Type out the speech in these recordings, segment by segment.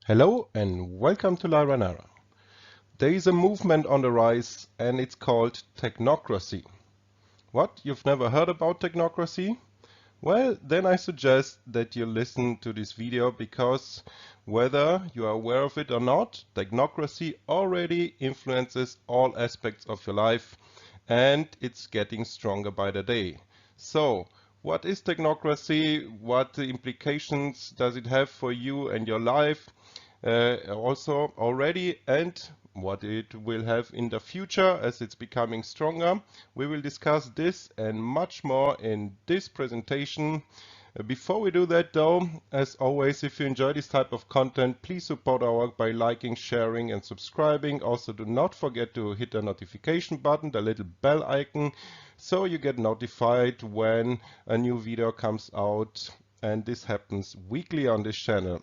Hello and welcome to Lyra Nara. There is a movement on the rise and it's called technocracy. What? You've never heard about technocracy? Well, then I suggest that you listen to this video because whether you are aware of it or not, technocracy already influences all aspects of your life and it's getting stronger by the day. So, what is technocracy? What implications does it have for you and your life? Also already, and what it will have in the future as it's becoming stronger. We will discuss this and much more in this presentation. Before we do that though, as always, if you enjoy this type of content, please support our work by liking, sharing and subscribing. Also do not forget to hit the notification button, the little bell icon, so you get notified when a new video comes out, and this happens weekly on this channel.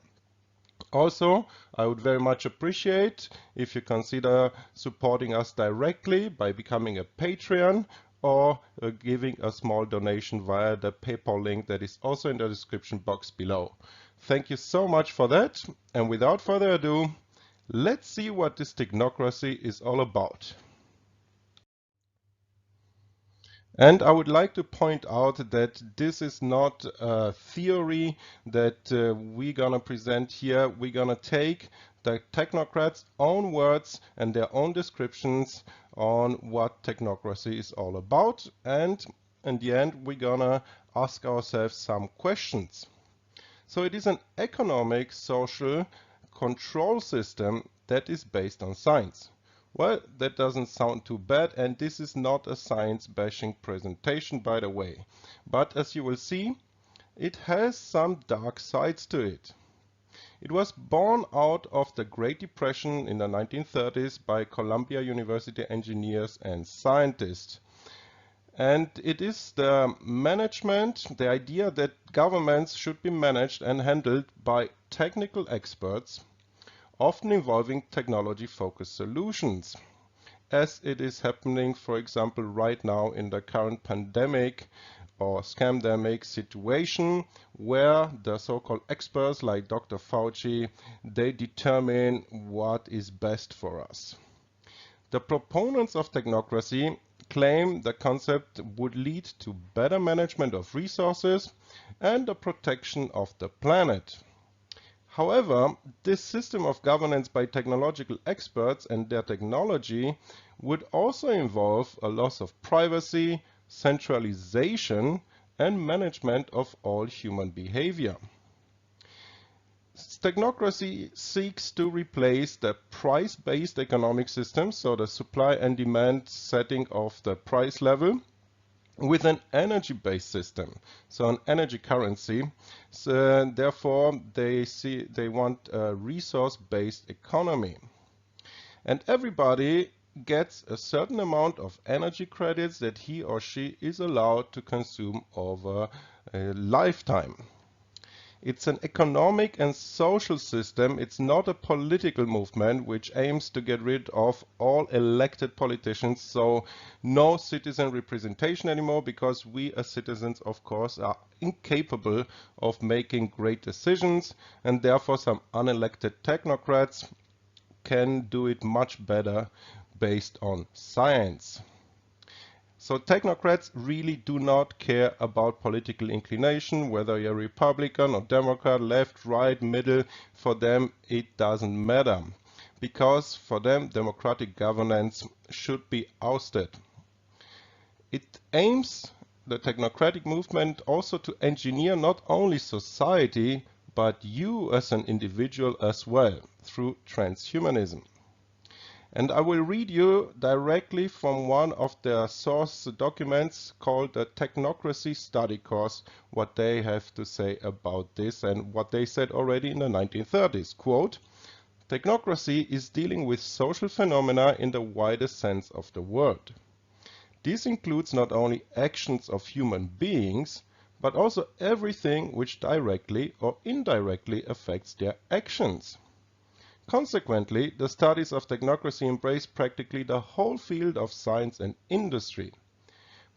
Also, I would very much appreciate if you consider supporting us directly by becoming a Patreon or giving a small donation via the PayPal link that is also in the description box below. Thank you so much for that, and without further ado, let's see what this technocracy is all about. And I would like to point out that this is not a theory that we're gonna present here. We're gonna take the technocrats' own words and their own descriptions on what technocracy is all about. And in the end, we're gonna ask ourselves some questions. So it is an economic, social control system that is based on science. Well, that doesn't sound too bad, and this is not a science-bashing presentation, by the way. But as you will see, it has some dark sides to it. It was born out of the Great Depression in the 1930s by Columbia University engineers and scientists. And it is the management, the idea that governments should be managed and handled by technical experts, often involving technology-focused solutions, as it is happening, for example, right now in the current pandemic or scamdemic situation, where the so-called experts like Dr. Fauci, they determine what is best for us. The proponents of technocracy claim the concept would lead to better management of resources and the protection of the planet. However, this system of governance by technological experts and their technology would also involve a loss of privacy, centralization, and management of all human behavior. Technocracy seeks to replace the price-based economic system, so the supply and demand setting of the price level, with an energy-based system, so an energy currency. So, therefore, they want a resource-based economy. And everybody gets a certain amount of energy credits that he or she is allowed to consume over a lifetime. It's an economic and social system. It's not a political movement which aims to get rid of all elected politicians. So no citizen representation anymore, because we as citizens, of course, are incapable of making great decisions, and therefore some unelected technocrats can do it much better based on science. So technocrats really do not care about political inclination, whether you're Republican or Democrat, left, right, middle. For them, it doesn't matter, because for them, democratic governance should be ousted. It aims, the technocratic movement, also to engineer not only society, but you as an individual as well, through transhumanism. And I will read you directly from one of their source documents called the Technocracy Study Course, what they have to say about this and what they said already in the 1930s. Quote, "Technocracy is dealing with social phenomena in the widest sense of the word. This includes not only actions of human beings, but also everything which directly or indirectly affects their actions. Consequently, the studies of technocracy embrace practically the whole field of science and industry.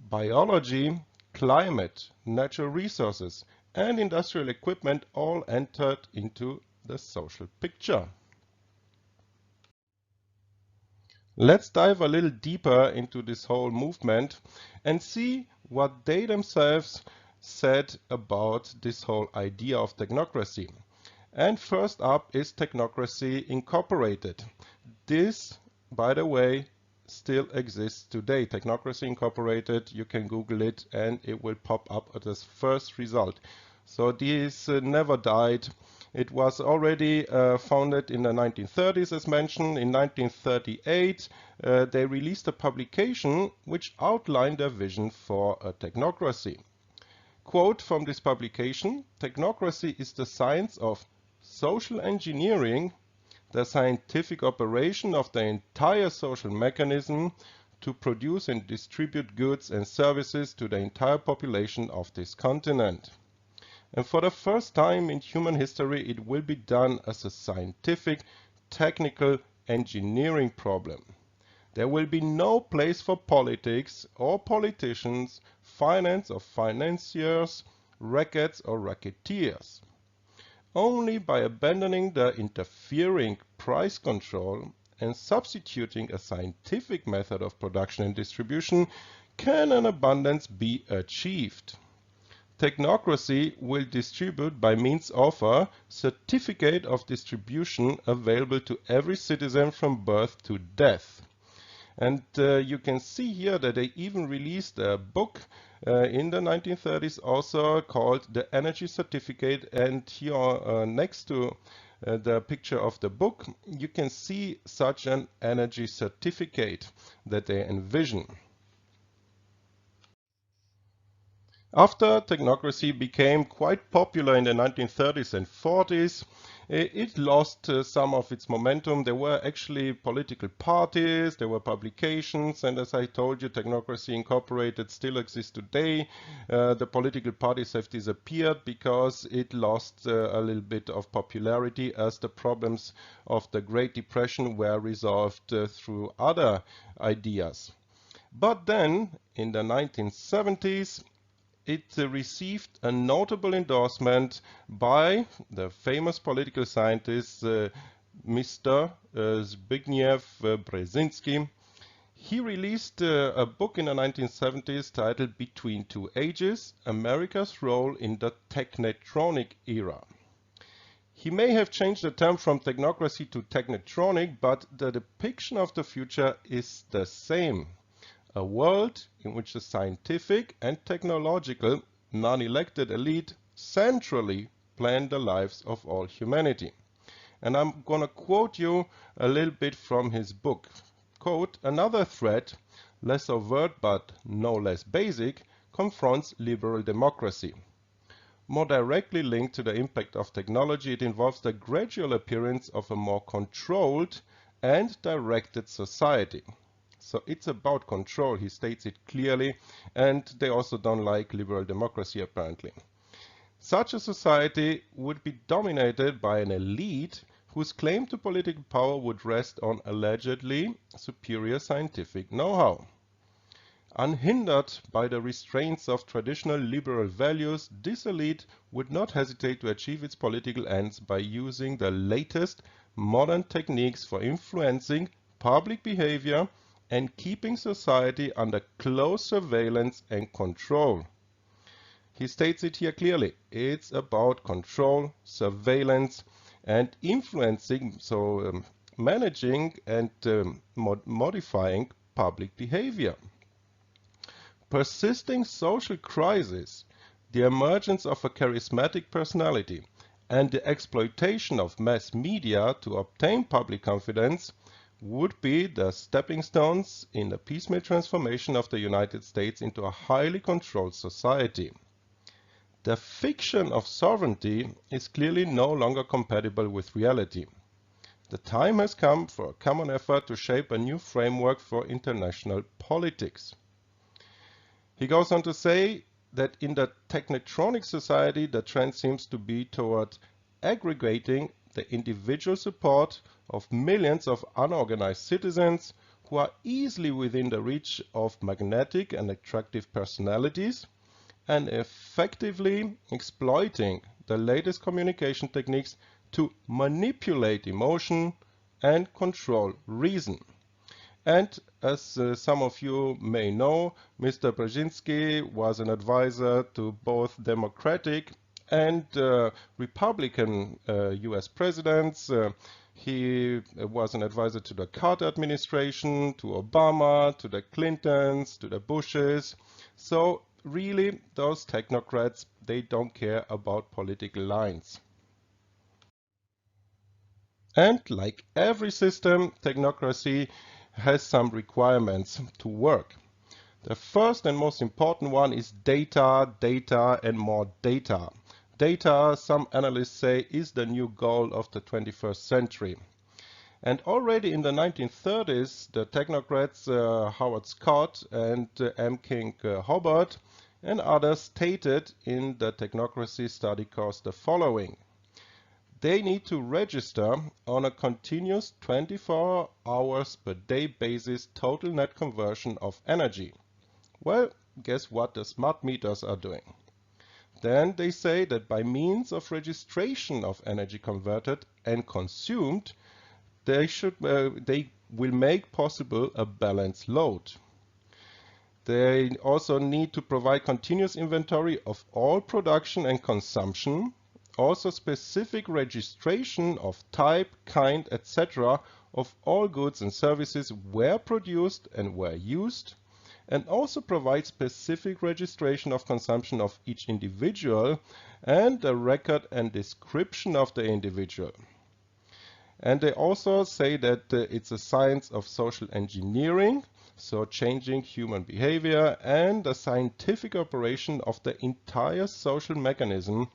Biology, climate, natural resources, and industrial equipment all entered into the social picture. Let's dive a little deeper into this whole movement and see what they themselves said about this whole idea of technocracy. And first up is Technocracy Incorporated. This, by the way, still exists today. Technocracy Incorporated, you can Google it and it will pop up as the first result. So this never died. It was already founded in the 1930s, as mentioned. In 1938, they released a publication which outlined their vision for a technocracy. Quote from this publication: "Technocracy is the science of social engineering, the scientific operation of the entire social mechanism to produce and distribute goods and services to the entire population of this continent. And for the first time in human history, it will be done as a scientific, technical, engineering problem. There will be no place for politics or politicians, finance or financiers, rackets or racketeers. Only by abandoning the interfering price control and substituting a scientific method of production and distribution can an abundance be achieved. Technocracy will distribute by means of a certificate of distribution available to every citizen from birth to death." And you can see here that they even released a book in the 1930s also called The Energy Certificate, and here next to the picture of the book you can see such an energy certificate that they envision. After technocracy became quite popular in the 1930s and 40s, it lost some of its momentum. There were actually political parties, there were publications, and as I told you, Technocracy Incorporated still exists today. The political parties have disappeared because it lost a little bit of popularity as the problems of the Great Depression were resolved through other ideas. But then, in the 1970s, it received a notable endorsement by the famous political scientist Mr. Zbigniew Brzezinski. He released a book in the 1970s titled Between Two Ages: America's Role in the Technetronic Era. He may have changed the term from technocracy to technetronic, but the depiction of the future is the same. A world in which the scientific and technological non-elected elite centrally plan the lives of all humanity. And I'm going to quote you a little bit from his book. Quote, "Another threat, less overt but no less basic, confronts liberal democracy. More directly linked to the impact of technology, it involves the gradual appearance of a more controlled and directed society." So it's about control, he states it clearly, and they also don't like liberal democracy apparently. "Such a society would be dominated by an elite whose claim to political power would rest on allegedly superior scientific know-how. Unhindered by the restraints of traditional liberal values, this elite would not hesitate to achieve its political ends by using the latest modern techniques for influencing public behavior and keeping society under close surveillance and control." He states it here clearly. It's about control, surveillance, and influencing, so managing and modifying public behavior. Persisting social crisis, the emergence of a charismatic personality, and the exploitation of mass media to obtain public confidence would be the stepping stones in the piecemeal transformation of the United States into a highly controlled society. The fiction of sovereignty is clearly no longer compatible with reality. The time has come for a common effort to shape a new framework for international politics. He goes on to say that in the technetronic society, the trend seems to be toward aggregating the individual support of millions of unorganized citizens who are easily within the reach of magnetic and attractive personalities, and effectively exploiting the latest communication techniques to manipulate emotion and control reason. And as some of you may know, Mr. BRZEZINSKI was an advisor to both Democratic and Republican US presidents. He was an advisor to the Carter administration, to Obama, to the Clintons, to the Bushes. So really, those technocrats, they don't care about political lines. And like every system, technocracy has some requirements to work. The first and most important one is data, data, and more data. Data, some analysts say, is the new goal of the 21st century. And already in the 1930s, the technocrats Howard Scott and M. King Hubbard and others stated in the technocracy study course the following. They need to register on a continuous 24 hours per day basis total net conversion of energy. Well, guess what the smart meters are doing? Then they say that by means of registration of energy converted and consumed, they will make possible a balanced load. They also need to provide continuous inventory of all production and consumption, also specific registration of type, kind, etc. of all goods and services where produced and where used, and also provide specific registration of consumption of each individual and a record and description of the individual. And they also say that it's a science of social engineering, so changing human behavior, and a scientific operation of the entire social mechanism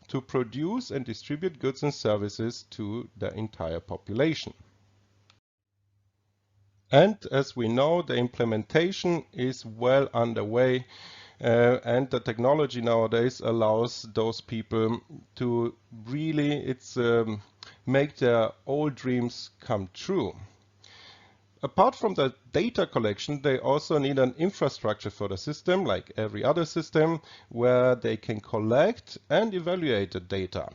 to produce and distribute goods and services to the entire population. And as we know, the implementation is well underway, and the technology nowadays allows those people to really make their old dreams come true. Apart from the data collection, they also need an infrastructure for the system, like every other system, where they can collect and evaluate the data.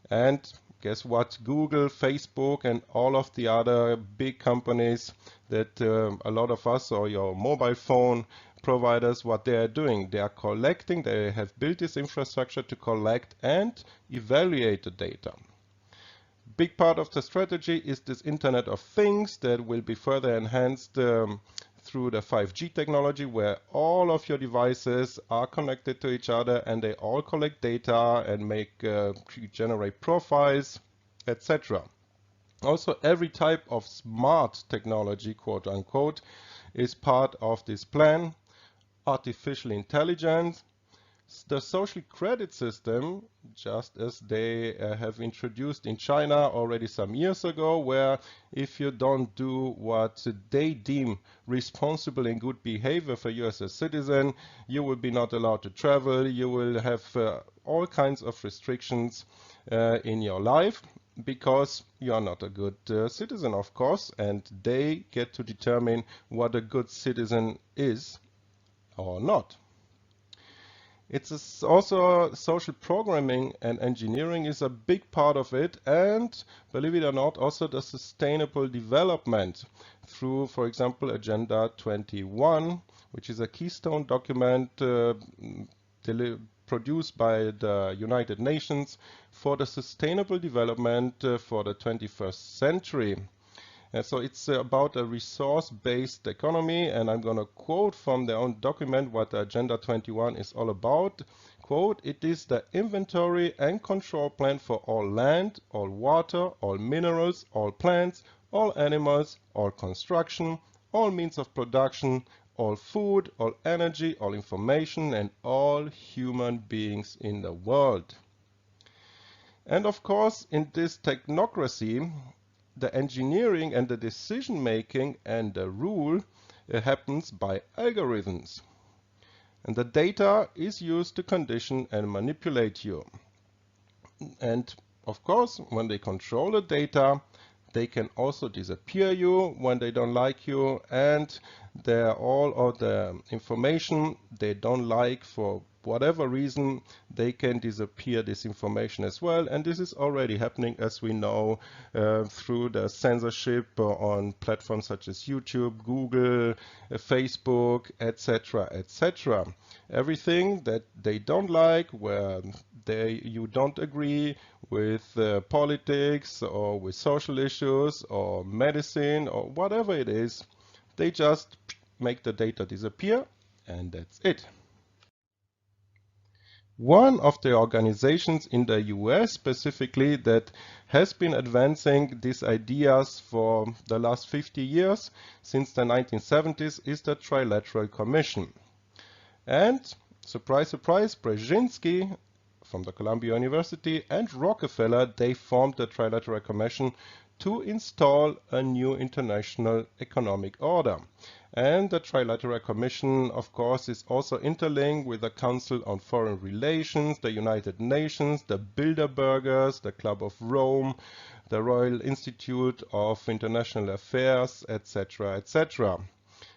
And guess what? Google, Facebook, and all of the other big companies that a lot of us, or your mobile phone providers, what they are doing. They are collecting, they have built this infrastructure to collect and evaluate the data. Big part of the strategy is this Internet of Things that will be further enhanced through the 5G technology, where all of your devices are connected to each other and they all collect data and generate profiles, etc. Also, every type of smart technology, quote unquote, is part of this plan. Artificial intelligence, the social credit system, just as they have introduced in China already some years ago, where if you don't do what they deem responsible and good behavior for you as a citizen, you will be not allowed to travel, you will have all kinds of restrictions in your life because you are not a good citizen, of course, and they get to determine what a good citizen is or not. It's also social programming and engineering is a big part of it, and believe it or not, also the sustainable development through, for example, Agenda 21, which is a keystone document produced by the United Nations for the sustainable development for the 21st century. So it's about a resource-based economy, and I'm going to quote from their own document what Agenda 21 is all about. Quote, "It is the inventory and control plan for all land, all water, all minerals, all plants, all animals, all construction, all means of production, all food, all energy, all information, and all human beings in the world." And of course, in this technocracy, the engineering and the decision making and the rule happens by algorithms. And the data is used to condition and manipulate you. And of course, when they control the data, they can also disappear you when they don't like you, and all of the information they don't like for whatever reason, they can disappear this information as well. And this is already happening, as we know, through the censorship on platforms such as YouTube, Google, Facebook, etc., etc. Everything that they don't like, where you don't agree with politics or with social issues or medicine or whatever it is, they just make the data disappear, and that's it. One of the organizations in the US specifically that has been advancing these ideas for the last 50 years, since the 1970s, is the Trilateral Commission. And surprise, surprise, BRZEZINSKI from the Columbia University and Rockefeller, they formed the Trilateral Commission to install a new international economic order. And the Trilateral Commission, of course, is also interlinked with the Council on Foreign Relations, the United Nations, the Bilderbergers, the Club of Rome, the Royal Institute of International Affairs, etc., etc.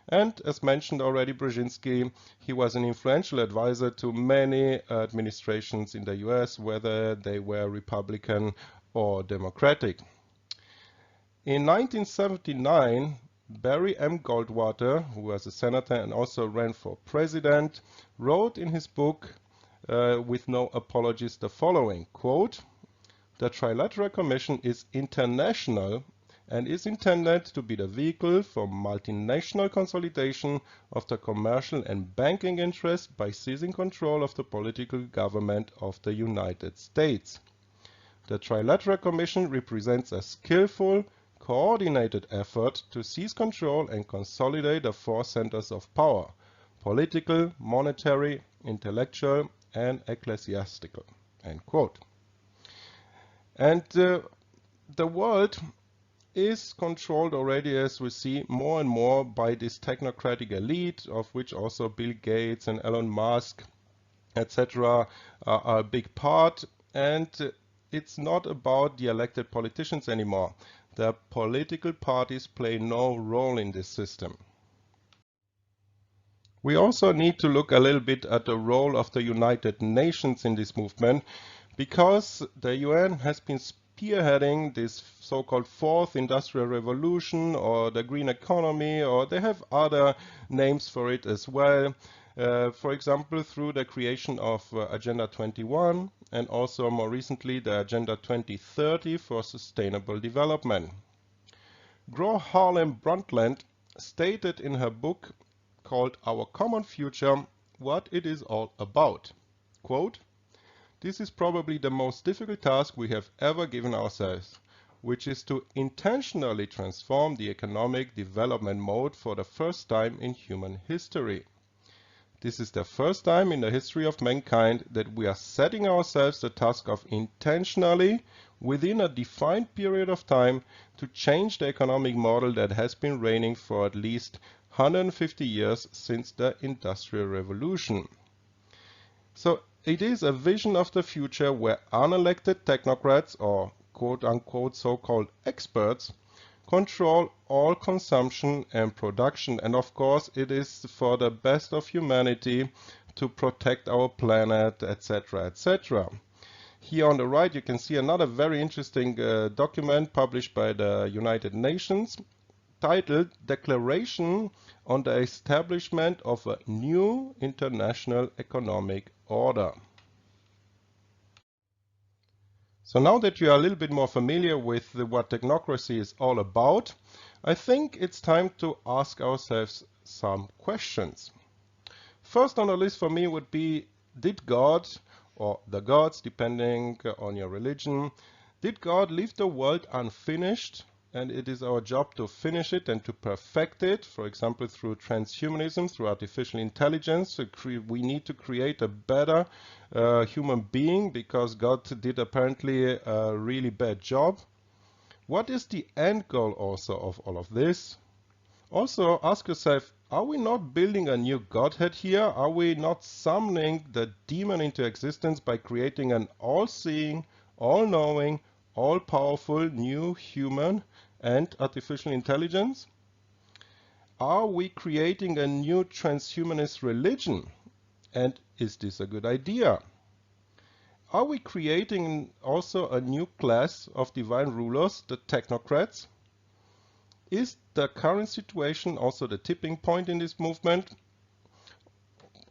And as mentioned already, BRZEZINSKI, he was an influential advisor to many administrations in the US, whether they were Republican or Democratic. In 1979, Barry M. Goldwater, who was a senator and also ran for president, wrote in his book, with no apologies, the following, quote, "The Trilateral Commission is international and is intended to be the vehicle for multinational consolidation of the commercial and banking interests by seizing control of the political government of the United States. The Trilateral Commission represents a skillful, coordinated effort to seize control and consolidate the four centers of power: political, monetary, intellectual, and ecclesiastical." End quote. And the world is controlled already, as we see, more and more by this technocratic elite, of which also Bill Gates and Elon Musk, etc., are a big part. And it's not about the elected politicians anymore. The political parties play no role in this system. We also need to look a little bit at the role of the United Nations in this movement, because the UN has been spearheading this so-called fourth industrial revolution, or the green economy, or they have other names for it as well. For example, through the creation of Agenda 21 and also more recently the Agenda 2030 for Sustainable Development. Gro Harlem Brundtland stated in her book called Our Common Future what it is all about. Quote, "This is probably the most difficult task we have ever given ourselves, which is to intentionally transform the economic development mode for the first time in human history. This is the first time in the history of mankind that we are setting ourselves the task of intentionally, within a defined period of time, to change the economic model that has been reigning for at least 150 years since the Industrial Revolution." So it is a vision of the future where unelected technocrats, or quote-unquote so-called experts, control all consumption and production. And of course it is for the best of humanity to protect our planet, etc., etc. Here on the right you can see another very interesting document published by the United Nations titled Declaration on the Establishment of a New International Economic Order. So now that you are a little bit more familiar with what technocracy is all about, I think it's time to ask ourselves some questions. First on the list for me would be, did God, or the gods, depending on your religion, did God leave the world unfinished, and it is our job to finish it and to perfect it, for example through transhumanism, through artificial intelligence? We need to create a better human being because God did apparently a really bad job. What is the end goal also of all of this? Also ask yourself, are we not building a new godhead here? Are we not summoning the demon into existence by creating an all-seeing, all-knowing, all-powerful new human and artificial intelligence? Are we creating a new transhumanist religion? And is this a good idea? Are we creating also a new class of divine rulers, the technocrats? Is the current situation also the tipping point in this movement?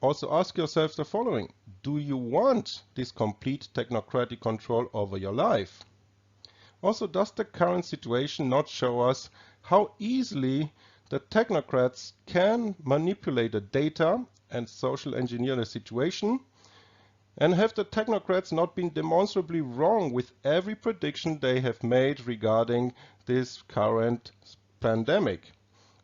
Also ask yourself the following. Do you want this complete technocratic control over your life? Also, does the current situation not show us how easily the technocrats can manipulate the data and social engineer the situation? And have the technocrats not been demonstrably wrong with every prediction they have made regarding this current pandemic?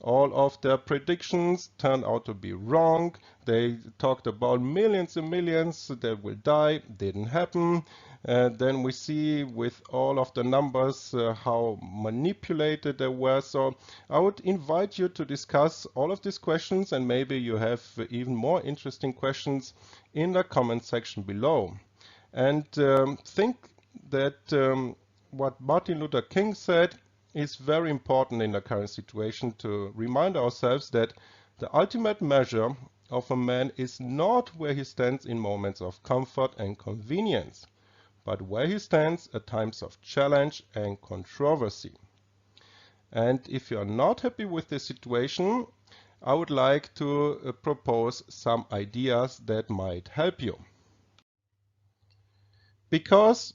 All of their predictions turned out to be wrong. They talked about millions and millions that will die. Didn't happen. Then we see with all of the numbers how manipulated they were. So I would invite you to discuss all of these questions, and maybe you have even more interesting questions in the comment section below. And think that what Martin Luther King said is very important in the current situation, to remind ourselves that the ultimate measure of a man is not where he stands in moments of comfort and convenience, but where he stands at times of challenge and controversy. And if you are not happy with the situation, I would like to propose some ideas that might help you. Because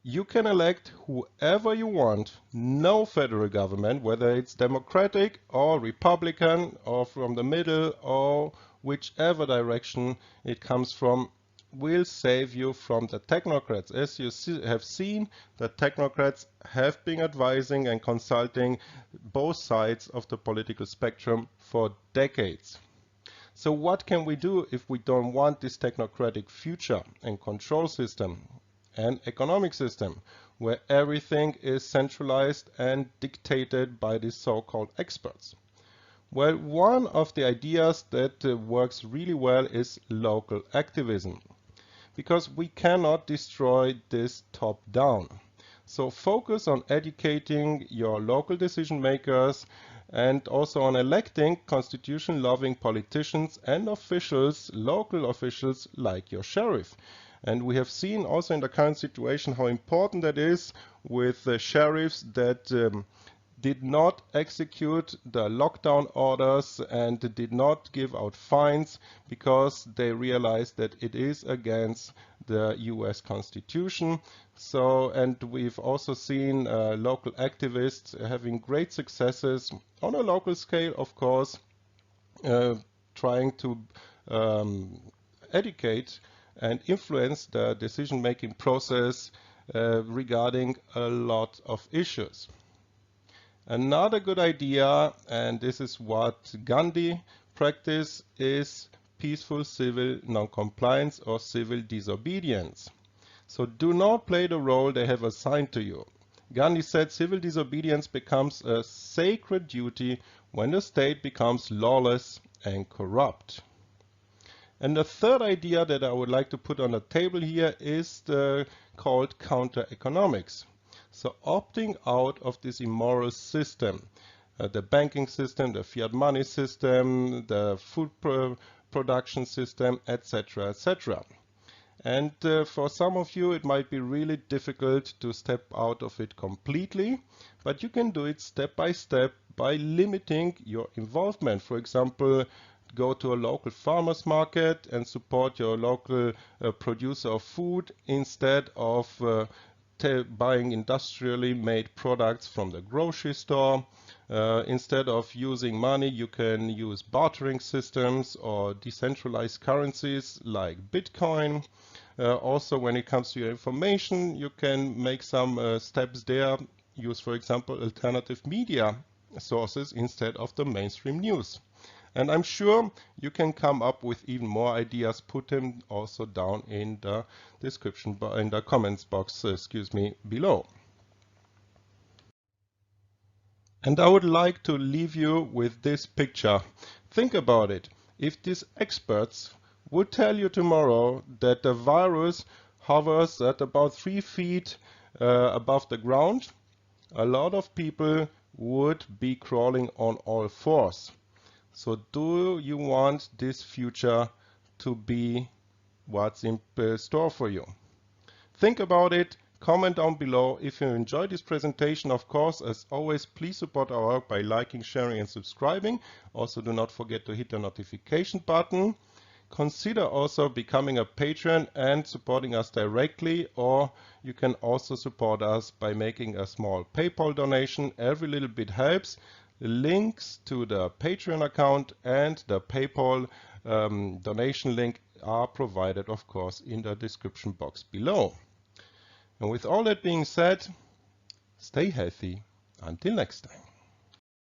you can elect whoever you want. No federal government, whether it's democratic or republican or from the middle or whichever direction it comes from, will save you from the technocrats. As you have seen, the technocrats have been advising and consulting both sides of the political spectrum for decades. So what can we do if we don't want this technocratic future and control system and economic system where everything is centralized and dictated by these so-called experts? Well, one of the ideas that works really well is local activism, because we cannot destroy this top-down. So focus on educating your local decision makers and also on electing constitution-loving politicians and officials, local officials like your sheriff. And we have seen also in the current situation how important that is with the sheriffs that did not execute the lockdown orders and did not give out fines because they realized that it is against the US Constitution. So, and we've also seen local activists having great successes on a local scale, of course, trying to educate and influence the decision-making process regarding a lot of issues. Another good idea, and this is what Gandhi practiced, is peaceful civil non-compliance or civil disobedience. So do not play the role they have assigned to you. Gandhi said civil disobedience becomes a sacred duty when the state becomes lawless and corrupt. And the third idea that I would like to put on the table here is called counter-economics. So opting out of this immoral system, the banking system, the fiat money system, the food production system, etc., etc. And for some of you it might be really difficult to step out of it completely, but you can do it step by step by limiting your involvement. For example, go to a local farmer's market and support your local producer of food instead of buying industrially made products from the grocery store. Instead of using money, you can use bartering systems or decentralized currencies like Bitcoin. Also, when it comes to your information, you can make some steps there. Use, for example, alternative media sources instead of the mainstream news. And I'm sure you can come up with even more ideas. Put them also down in the description, in the comments box, below. And I would like to leave you with this picture. Think about it. If these experts would tell you tomorrow that the virus hovers at about 3 feet above the ground, a lot of people would be crawling on all fours. So do you want this future to be what's in store for you. Think about it. Comment down below if you enjoyed this presentation. Of course, as always, please support our work by liking, sharing and subscribing. Also, do not forget to hit the notification button. Consider also becoming a patron and supporting us directly, or you can also support us by making a small PayPal donation. Every little bit helps. Links to the Patreon account and the PayPal donation link are provided, of course, in the description box below. And with all that being said, stay healthy. Until next time.